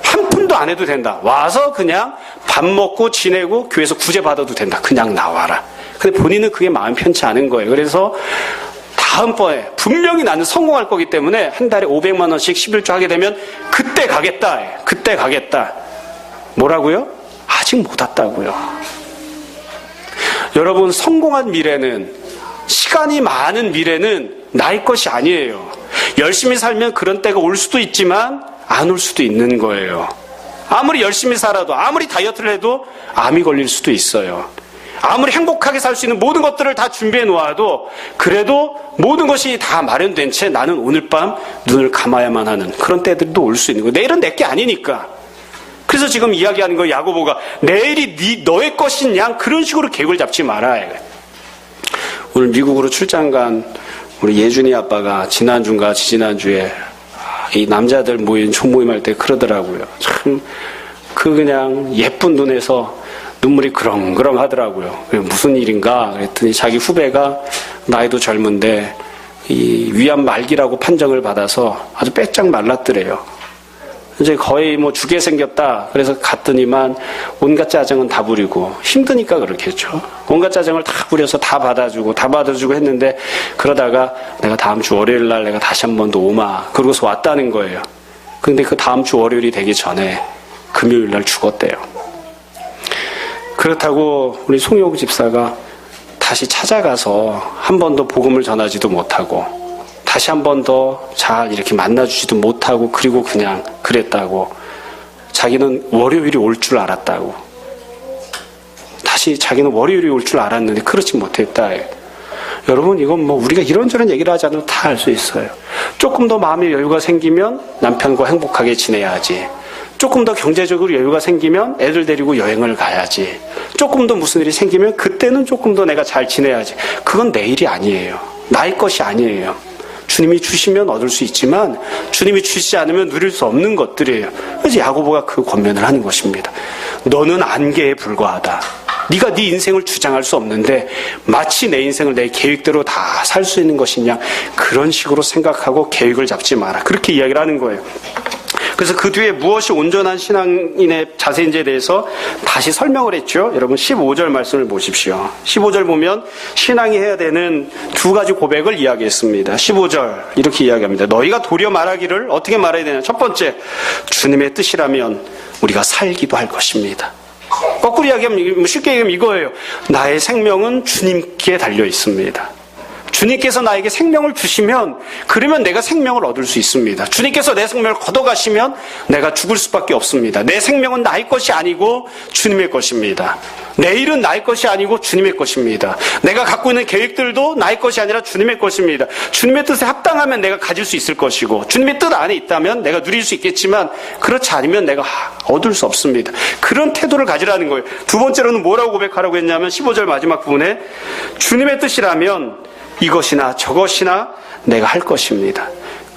한 푼도 안 해도 된다. 와서 그냥 밥 먹고 지내고 교회에서 구제 받아도 된다. 그냥 나와라. 근데 본인은 그게 마음 편치 않은 거예요. 그래서 다음번에 분명히 나는 성공할 거기 때문에 한 달에 500만 원씩 11조 하게 되면 그때 가겠다. 그때 가겠다. 뭐라고요? 아직 못 왔다고요. 여러분, 성공한 미래는, 시간이 많은 미래는 나의 것이 아니에요. 열심히 살면 그런 때가 올 수도 있지만 안 올 수도 있는 거예요. 아무리 열심히 살아도, 아무리 다이어트를 해도 암이 걸릴 수도 있어요. 아무리 행복하게 살 수 있는 모든 것들을 다 준비해 놓아도 그래도 모든 것이 다 마련된 채 나는 오늘 밤 눈을 감아야만 하는 그런 때들도 올 수 있는 거예요. 내일은 내 게 아니니까. 그래서 지금 이야기하는 거 야고보가 내일이 너의 것인 양 그런 식으로 계획을 잡지 마라. 오늘 미국으로 출장 간 우리 예준이 아빠가 지난주인가 지지난주에 이 남자들 모인 총모임 할 때 그러더라고요. 참 그냥 예쁜 눈에서 눈물이 그렁그렁 하더라고요. 무슨 일인가 그랬더니 자기 후배가 나이도 젊은데 이 위암 말기라고 판정을 받아서 아주 빼짝 말랐더래요. 이제 거의 뭐 죽게 생겼다. 그래서 갔더니만 온갖 짜증은 다 부리고 힘드니까 그렇겠죠. 온갖 짜증을 다 부려서 다 받아주고 했는데 그러다가 내가 다음 주 월요일 날 내가 다시 한 번 더 오마. 그러고서 왔다는 거예요. 근데 그 다음 주 월요일이 되기 전에 금요일 날 죽었대요. 그렇다고 우리 송혜옥 집사가 다시 찾아가서 한 번 더 복음을 전하지도 못하고 다시 한 번 더 잘 이렇게 만나주지도 못하고 그리고 그냥 그랬다고. 자기는 월요일이 올 줄 알았다고. 다시 자기는 월요일이 올 줄 알았는데 그렇지 못했다. 여러분, 이건 뭐 우리가 이런저런 얘기를 하지 않아도 다 알 수 있어요. 조금 더 마음의 여유가 생기면 남편과 행복하게 지내야지. 조금 더 경제적으로 여유가 생기면 애들 데리고 여행을 가야지. 조금 더 무슨 일이 생기면 그때는 조금 더 내가 잘 지내야지. 그건 내 일이 아니에요. 나의 것이 아니에요. 주님이 주시면 얻을 수 있지만 주님이 주시지 않으면 누릴 수 없는 것들이에요. 그래서 야고보가 그 권면을 하는 것입니다. 너는 안개에 불과하다. 네가 네 인생을 주장할 수 없는데 마치 내 인생을 내 계획대로 다 살 수 있는 것이냐, 그런 식으로 생각하고 계획을 잡지 마라. 그렇게 이야기를 하는 거예요. 그래서 그 뒤에 무엇이 온전한 신앙인의 자세인지에 대해서 다시 설명을 했죠. 여러분 15절 말씀을 보십시오. 15절 보면 신앙이 해야 되는 두 가지 고백을 이야기했습니다. 15절 이렇게 이야기합니다. 너희가 도리어 말하기를 어떻게 말해야 되냐. 첫 번째, 주님의 뜻이라면 우리가 살기도 할 것입니다. 거꾸로 이야기하면 쉽게 얘기하면 이거예요. 나의 생명은 주님께 달려 있습니다. 주님께서 나에게 생명을 주시면 그러면 내가 생명을 얻을 수 있습니다. 주님께서 내 생명을 걷어가시면 내가 죽을 수밖에 없습니다. 내 생명은 나의 것이 아니고 주님의 것입니다. 내일은 나의 것이 아니고 주님의 것입니다. 내가 갖고 있는 계획들도 나의 것이 아니라 주님의 것입니다. 주님의 뜻에 합당하면 내가 가질 수 있을 것이고 주님의 뜻 안에 있다면 내가 누릴 수 있겠지만 그렇지 않으면 내가 얻을 수 없습니다. 그런 태도를 가지라는 거예요. 두 번째로는 뭐라고 고백하라고 했냐면 15절 마지막 부분에 주님의 뜻이라면 이것이나 저것이나 내가 할 것입니다.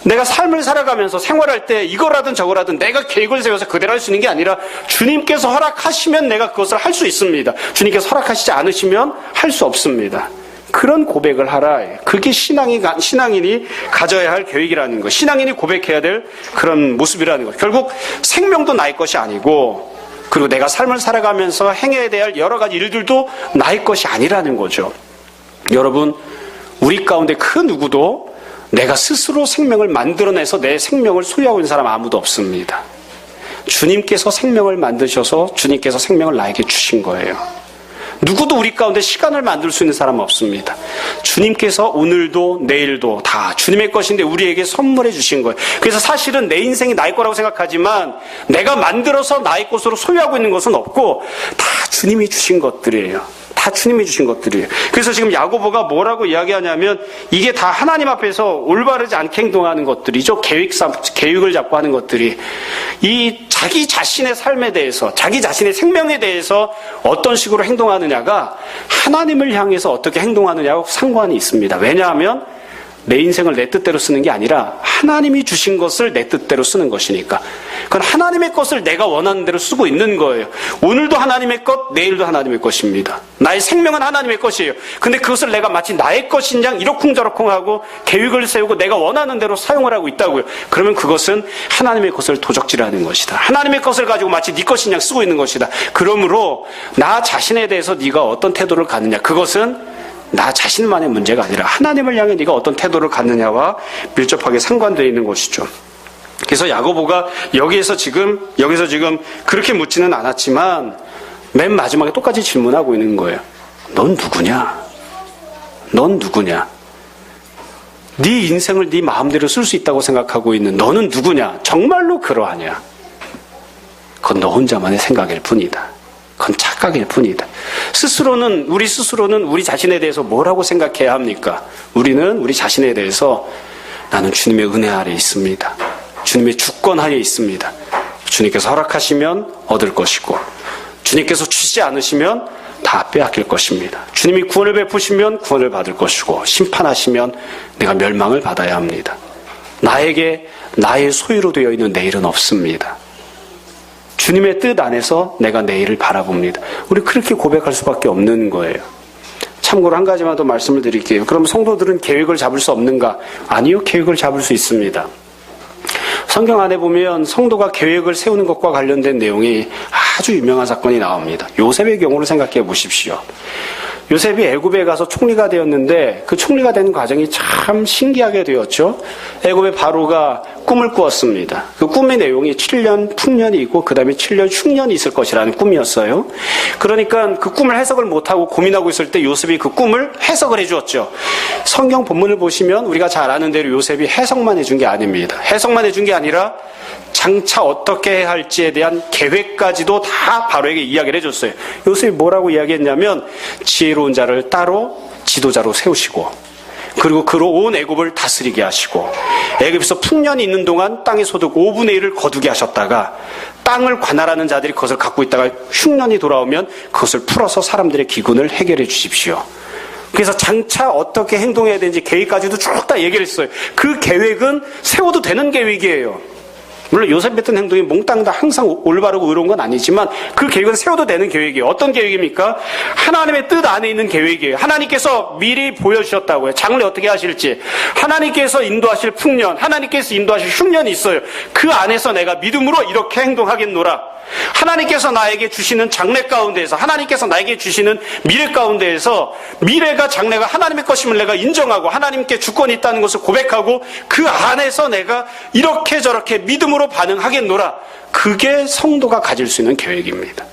내가 삶을 살아가면서 생활할 때 이거라든 저거라든 내가 계획을 세워서 그대로 할 수 있는 게 아니라 주님께서 허락하시면 내가 그것을 할 수 있습니다. 주님께서 허락하시지 않으시면 할 수 없습니다. 그런 고백을 하라. 그게 신앙인이 가져야 할 계획이라는 것. 신앙인이 고백해야 될 그런 모습이라는 것. 결국 생명도 나의 것이 아니고 그리고 내가 삶을 살아가면서 행해야 될 여러 가지 일들도 나의 것이 아니라는 거죠. 여러분, 우리 가운데 그 누구도 내가 스스로 생명을 만들어내서 내 생명을 소유하고 있는 사람 아무도 없습니다. 주님께서 생명을 만드셔서 주님께서 생명을 나에게 주신 거예요. 누구도 우리 가운데 시간을 만들 수 있는 사람은 없습니다. 주님께서 오늘도 내일도 다 주님의 것인데 우리에게 선물해 주신 거예요. 그래서 사실은 내 인생이 나의 거라고 생각하지만 내가 만들어서 나의 것으로 소유하고 있는 것은 없고 다 주님이 주신 것들이에요. 다 주님이 주신 것들이에요. 그래서 지금 야고보가 뭐라고 이야기하냐면 이게 다 하나님 앞에서 올바르지 않게 행동하는 것들이죠. 계획을 잡고 하는 것들이 이 자기 자신의 삶에 대해서 자기 자신의 생명에 대해서 어떤 식으로 행동하느냐가 하나님을 향해서 어떻게 행동하느냐하고 상관이 있습니다. 왜냐하면 내 인생을 내 뜻대로 쓰는 게 아니라 하나님이 주신 것을 내 뜻대로 쓰는 것이니까. 그건 하나님의 것을 내가 원하는 대로 쓰고 있는 거예요. 오늘도 하나님의 것, 내일도 하나님의 것입니다. 나의 생명은 하나님의 것이에요. 근데 그것을 내가 마치 나의 것인 양 이러쿵저러쿵하고 계획을 세우고 내가 원하는 대로 사용을 하고 있다고요. 그러면 그것은 하나님의 것을 도적질하는 것이다. 하나님의 것을 가지고 마치 네 것인 양 쓰고 있는 것이다. 그러므로 나 자신에 대해서 네가 어떤 태도를 갖느냐, 그것은 나 자신만의 문제가 아니라 하나님을 향해 네가 어떤 태도를 갖느냐와 밀접하게 상관되어 있는 것이죠. 그래서 야고보가 여기서 지금 그렇게 묻지는 않았지만 맨 마지막에 똑같이 질문하고 있는 거예요. 넌 누구냐? 넌 누구냐? 네 인생을 네 마음대로 쓸 수 있다고 생각하고 있는 너는 누구냐? 정말로 그러하냐? 그건 너 혼자만의 생각일 뿐이다. 그건 착각일 뿐이다. 우리 스스로는 우리 자신에 대해서 뭐라고 생각해야 합니까? 우리는 우리 자신에 대해서 나는 주님의 은혜 아래 있습니다. 주님의 주권 하에 있습니다. 주님께서 허락하시면 얻을 것이고 주님께서 주시지 않으시면 다 빼앗길 것입니다. 주님이 구원을 베푸시면 구원을 받을 것이고 심판하시면 내가 멸망을 받아야 합니다. 나에게 나의 소유로 되어 있는 내일은 없습니다. 주님의 뜻 안에서 내가 내일을 바라봅니다. 우리 그렇게 고백할 수밖에 없는 거예요. 참고로 한 가지만 더 말씀을 드릴게요. 그럼 성도들은 계획을 잡을 수 없는가? 아니요, 계획을 잡을 수 있습니다. 성경 안에 보면 성도가 계획을 세우는 것과 관련된 내용이 아주 유명한 사건이 나옵니다. 요셉의 경우를 생각해 보십시오. 요셉이 애굽에 가서 총리가 되었는데 그 총리가 되는 과정이 참 신기하게 되었죠. 애굽의 바로가 꿈을 꾸었습니다. 그 꿈의 내용이 7년 풍년이 있고 그 다음에 7년 흉년이 있을 것이라는 꿈이었어요. 그러니까 그 꿈을 해석을 못하고 고민하고 있을 때 요셉이 그 꿈을 해석을 해주었죠. 성경 본문을 보시면 우리가 잘 아는 대로 요셉이 해석만 해준 게 아닙니다. 해석만 해준 게 아니라 장차 어떻게 해야 할지에 대한 계획까지도 다 바로에게 이야기를 해줬어요. 요셉이 뭐라고 이야기했냐면 지혜로운 자를 따로 지도자로 세우시고 그리고 그로 온 애굽을 다스리게 하시고 애굽에서 풍년이 있는 동안 땅의 소득 5분의 1을 거두게 하셨다가 땅을 관할하는 자들이 그것을 갖고 있다가 흉년이 돌아오면 그것을 풀어서 사람들의 기근을 해결해 주십시오. 그래서 장차 어떻게 행동해야 되는지 계획까지도 쭉 다 얘기를 했어요. 그 계획은 세워도 되는 계획이에요. 물론 요셉 같은 행동이 몽땅 다 항상 올바르고 의로운 건 아니지만 그 계획은 세워도 되는 계획이에요. 어떤 계획입니까? 하나님의 뜻 안에 있는 계획이에요. 하나님께서 미리 보여주셨다고요. 장래 어떻게 하실지. 하나님께서 인도하실 풍년, 하나님께서 인도하실 흉년이 있어요. 그 안에서 내가 믿음으로 이렇게 행동하겠노라. 하나님께서 나에게 주시는 장래 가운데에서, 하나님께서 나에게 주시는 미래 가운데에서 미래가 장래가 하나님의 것임을 내가 인정하고 하나님께 주권이 있다는 것을 고백하고 그 안에서 내가 이렇게 저렇게 믿음으로 반응하겠노라. 그게 성도가 가질 수 있는 계획입니다.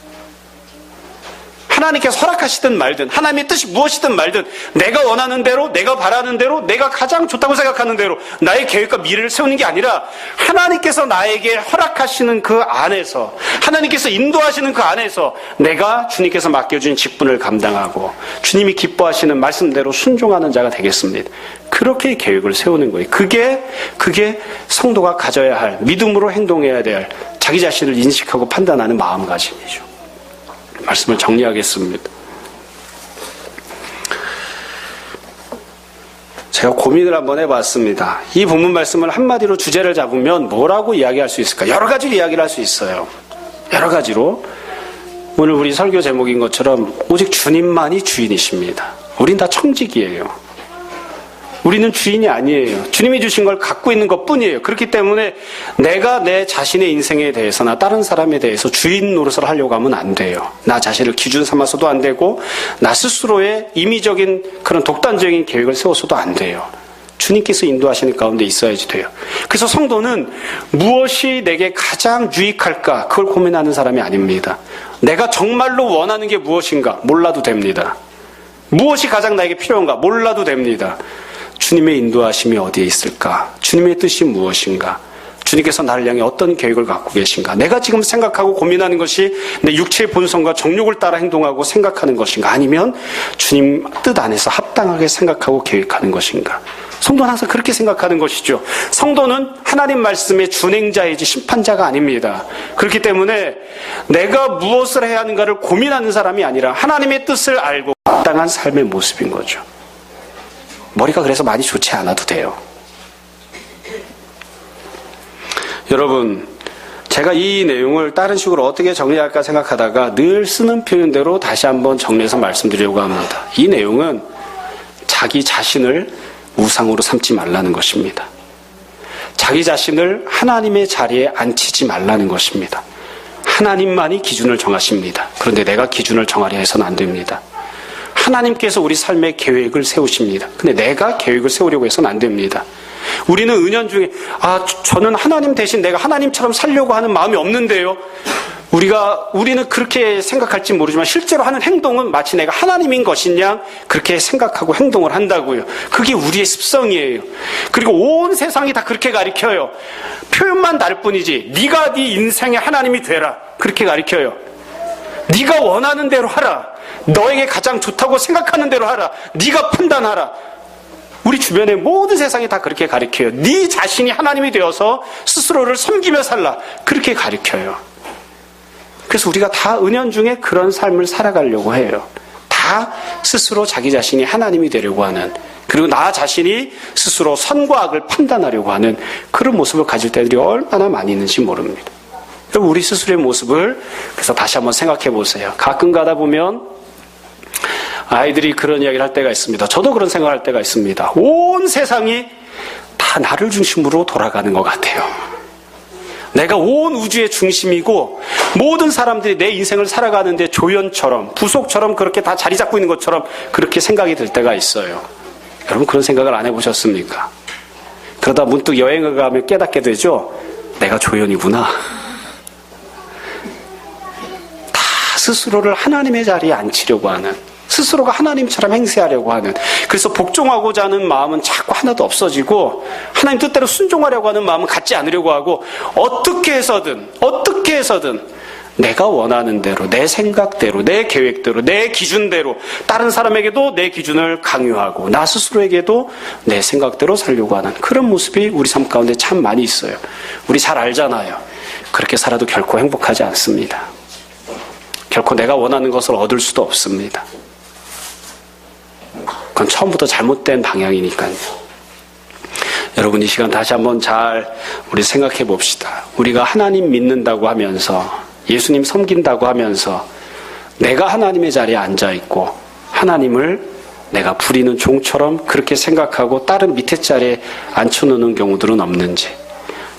하나님께서 허락하시든 말든 하나님의 뜻이 무엇이든 말든 내가 원하는 대로, 내가 바라는 대로, 내가 가장 좋다고 생각하는 대로 나의 계획과 미래를 세우는 게 아니라 하나님께서 나에게 허락하시는 그 안에서, 하나님께서 인도하시는 그 안에서 내가 주님께서 맡겨준 직분을 감당하고 주님이 기뻐하시는 말씀대로 순종하는 자가 되겠습니다. 그렇게 계획을 세우는 거예요. 그게 성도가 가져야 할, 믿음으로 행동해야 될, 자기 자신을 인식하고 판단하는 마음가짐이죠. 말씀을 정리하겠습니다. 제가 고민을 한번 해봤습니다. 이 본문 말씀을 한마디로 주제를 잡으면 뭐라고 이야기할 수 있을까? 여러 가지로 이야기를 할 수 있어요. 여러 가지로. 오늘 우리 설교 제목인 것처럼 오직 주님만이 주인이십니다. 우린 다 청직이에요. 우리는 주인이 아니에요. 주님이 주신 걸 갖고 있는 것 뿐이에요. 그렇기 때문에 내가 내 자신의 인생에 대해서나 다른 사람에 대해서 주인 노릇을 하려고 하면 안 돼요. 나 자신을 기준 삼아서도 안 되고 나 스스로의 임의적인 그런 독단적인 계획을 세워서도 안 돼요. 주님께서 인도하시는 가운데 있어야지 돼요. 그래서 성도는 무엇이 내게 가장 유익할까? 그걸 고민하는 사람이 아닙니다. 내가 정말로 원하는 게 무엇인가? 몰라도 됩니다. 무엇이 가장 나에게 필요한가? 몰라도 됩니다. 주님의 인도하심이 어디에 있을까? 주님의 뜻이 무엇인가? 주님께서 나를 향해 어떤 계획을 갖고 계신가? 내가 지금 생각하고 고민하는 것이 내 육체의 본성과 정욕을 따라 행동하고 생각하는 것인가? 아니면 주님 뜻 안에서 합당하게 생각하고 계획하는 것인가? 성도는 항상 그렇게 생각하는 것이죠. 성도는 하나님 말씀의 준행자이지 심판자가 아닙니다. 그렇기 때문에 내가 무엇을 해야 하는가를 고민하는 사람이 아니라 하나님의 뜻을 알고 합당한 삶의 모습인 거죠. 머리가 그래서 많이 좋지 않아도 돼요. 여러분, 제가 이 내용을 다른 식으로 어떻게 정리할까 생각하다가 늘 쓰는 표현대로 다시 한번 정리해서 말씀드리려고 합니다. 이 내용은 자기 자신을 우상으로 삼지 말라는 것입니다. 자기 자신을 하나님의 자리에 앉히지 말라는 것입니다. 하나님만이 기준을 정하십니다. 그런데 내가 기준을 정하려 해서는 안 됩니다. 하나님께서 우리 삶의 계획을 세우십니다. 근데 내가 계획을 세우려고 해서는 안 됩니다. 우리는 은연중에 저는 하나님 대신 내가 하나님처럼 살려고 하는 마음이 없는데요. 우리는 그렇게 생각할지 모르지만 실제로 하는 행동은 마치 내가 하나님인 것인 양 그렇게 생각하고 행동을 한다고요. 그게 우리의 습성이에요. 그리고 온 세상이 다 그렇게 가르쳐요. 표현만 다를 뿐이지 네가 네 인생의 하나님이 되라 그렇게 가르쳐요. 네가 원하는 대로 하라. 너에게 가장 좋다고 생각하는 대로 하라. 네가 판단하라. 우리 주변의 모든 세상이 다 그렇게 가르쳐요. 네 자신이 하나님이 되어서 스스로를 섬기며 살라. 그렇게 가르쳐요. 그래서 우리가 다 은연중에 그런 삶을 살아가려고 해요. 다 스스로 자기 자신이 하나님이 되려고 하는, 그리고 나 자신이 스스로 선과 악을 판단하려고 하는 그런 모습을 가질 때들이 얼마나 많이 있는지 모릅니다. 여러분, 우리 스스로의 모습을 그래서 다시 한번 생각해 보세요. 가끔 가다 보면 아이들이 그런 이야기를 할 때가 있습니다. 저도 그런 생각을 할 때가 있습니다. 온 세상이 다 나를 중심으로 돌아가는 것 같아요. 내가 온 우주의 중심이고 모든 사람들이 내 인생을 살아가는데 조연처럼 부속처럼 그렇게 다 자리 잡고 있는 것처럼 그렇게 생각이 들 때가 있어요. 여러분, 그런 생각을 안 해보셨습니까? 그러다 문득 여행을 가면 깨닫게 되죠. 내가 조연이구나. 다 스스로를 하나님의 자리에 앉히려고 하는, 스스로가 하나님처럼 행세하려고 하는, 그래서 복종하고자 하는 마음은 자꾸 하나도 없어지고 하나님 뜻대로 순종하려고 하는 마음은 갖지 않으려고 하고 어떻게 해서든 내가 원하는 대로, 내 생각대로, 내 계획대로, 내 기준대로 다른 사람에게도 내 기준을 강요하고 나 스스로에게도 내 생각대로 살려고 하는 그런 모습이 우리 삶 가운데 참 많이 있어요. 우리 잘 알잖아요. 그렇게 살아도 결코 행복하지 않습니다. 결코 내가 원하는 것을 얻을 수도 없습니다. 그건 처음부터 잘못된 방향이니까요. 여러분 이 시간 다시 한번 잘 우리 생각해 봅시다. 우리가 하나님 믿는다고 하면서 예수님 섬긴다고 하면서 내가 하나님의 자리에 앉아 있고 하나님을 내가 부리는 종처럼 그렇게 생각하고 다른 밑에 자리에 앉혀놓는 경우들은 없는지,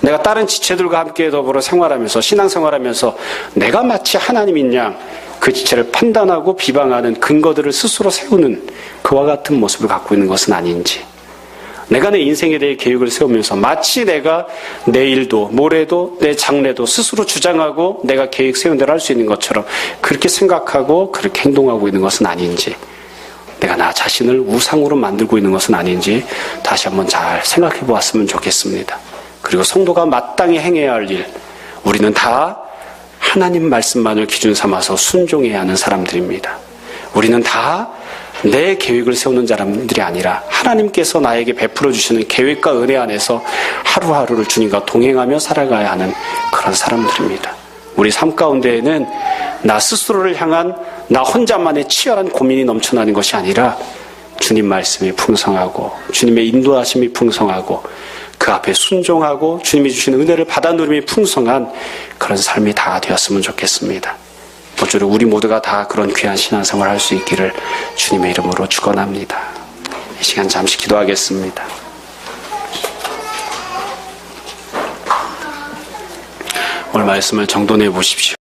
내가 다른 지체들과 함께 더불어 생활하면서 신앙생활하면서 내가 마치 하나님인 양 그 지체를 판단하고 비방하는 근거들을 스스로 세우는 그와 같은 모습을 갖고 있는 것은 아닌지, 내가 내 인생에 대해 계획을 세우면서 마치 내가 내일도 모레도 내 장래도 스스로 주장하고 내가 계획 세운 대로 할 수 있는 것처럼 그렇게 생각하고 그렇게 행동하고 있는 것은 아닌지, 내가 나 자신을 우상으로 만들고 있는 것은 아닌지 다시 한번 잘 생각해 보았으면 좋겠습니다. 그리고 성도가 마땅히 행해야 할 일, 우리는 다 하나님 말씀만을 기준 삼아서 순종해야 하는 사람들입니다. 우리는 다 내 계획을 세우는 사람들이 아니라 하나님께서 나에게 베풀어 주시는 계획과 은혜 안에서 하루하루를 주님과 동행하며 살아가야 하는 그런 사람들입니다. 우리 삶 가운데에는 나 스스로를 향한 나 혼자만의 치열한 고민이 넘쳐나는 것이 아니라 주님 말씀이 풍성하고 주님의 인도하심이 풍성하고 그 앞에 순종하고 주님이 주시는 은혜를 받아 누림이 풍성한 그런 삶이 다 되었으면 좋겠습니다. 모쪼록 우리 모두가 다 그런 귀한 신앙생활을 할 수 있기를 주님의 이름으로 축원합니다. 이 시간 잠시 기도하겠습니다. 오늘 말씀을 정돈해 보십시오.